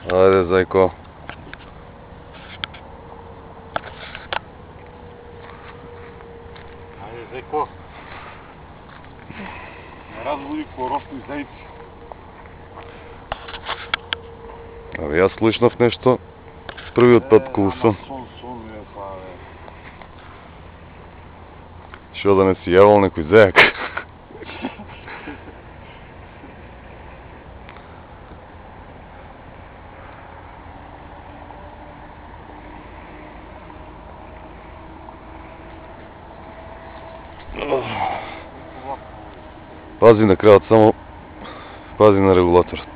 Ajde, zajko. Ajde, zajko. Не разбуди коропни зайци. Абе, аз слушнав нещо првиот пат кога сум. Сон ми е това, бе. Шо да не си јавал некој зајак? Пази на крајот, само пази на регулаторот.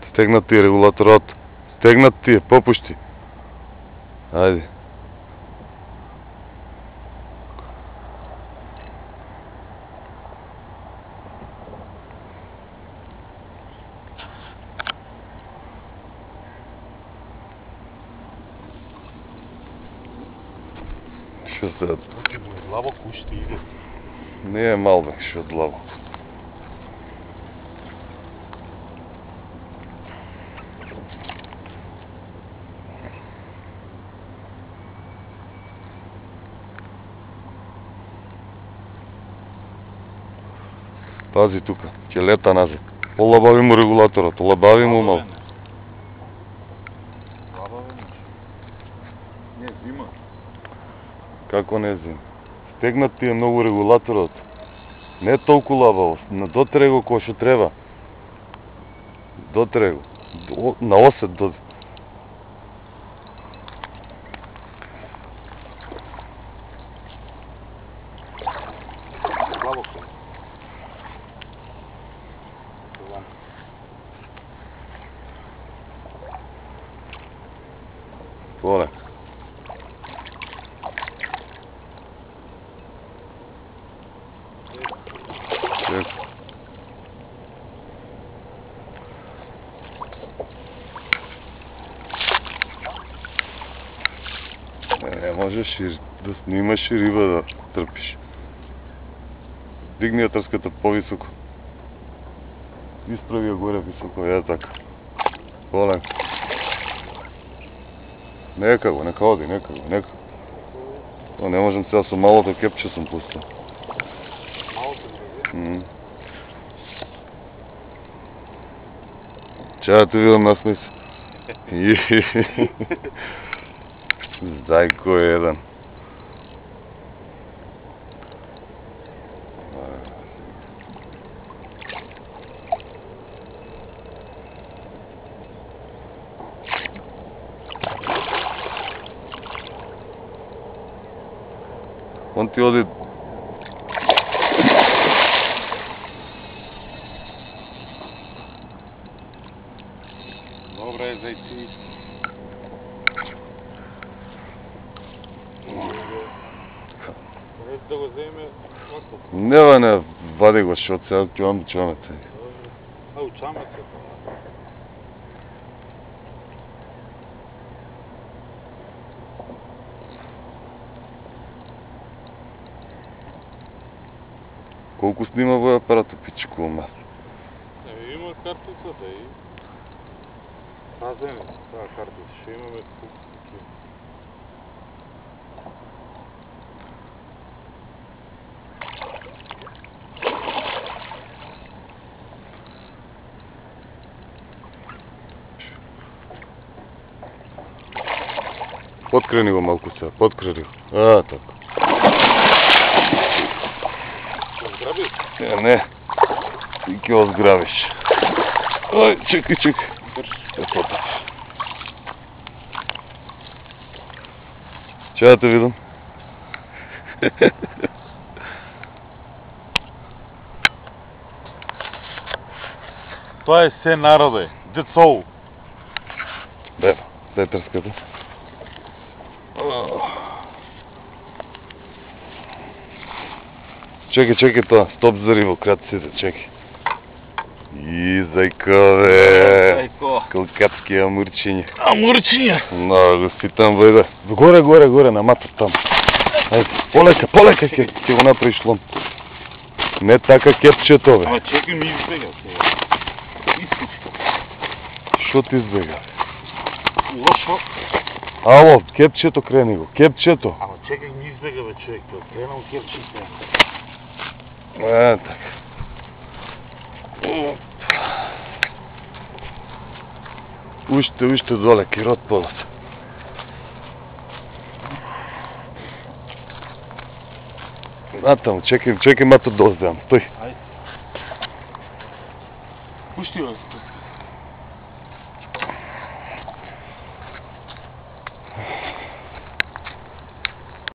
Стегнат ти е регулаторот. Стегнат ти е, попушти. Ајде. Шо се... Оке му е длабок, уште иде. Не е малбек, шо длабок. Пази тука, ќе лета назад. Олабави му регулаторот, олабави му мал. Не, зима. Како не зим? Стегнат ти е многу регулаторот. Не е толку лабаво, дотре го кој што треба. Дотре го. На осет до... Длабок е. Поле. Чек. Не можеш и да снимаш и риба да трпиш. Дигни ја трската повисоко. Исправи ја горе високо, е така. Поле. Нека го, нека оди, нека го, нека. То не можем сега со малото кепче сум пустил. Малото ми е? Чаја те видам насмис. Зајко е еден. Он ти оди... Добре, зайци. Може да го вземе лако. Не, вади го, шо сега ќе вам чамете. А, учамете. Колку снима во апаратот, пичко, ма? Има картицата и... Пазене, таа картица, ще имаме тук такива. Подкрени го малку сега, подкрени го. А, така. Зграби? Не. Ти ќе го зграбиш. Ај, чекај. Чаја да те видам. Тоа е се народе, децоу. Бе, дај трската. Чекај тоа, стоп за риба, крат сите, чекај. И зајка, Зајко. калкатски амурчиња. Амурчиња. Много си там, бе. Горе, на матор там. Ајде, полека ќе го направиш лом. Не така кепчето, бе. Ама чекай ми избега сега. Искичка. Шо ти избега? Лошо. Ало, кепчето крени го, кепчето. Ама чекай ми избега, бе, човек. Кренал кепчето. Така. Уште доле, кирот полот. Натаму, чекай, матор да оздевам, стој. Ајде. Пушти го.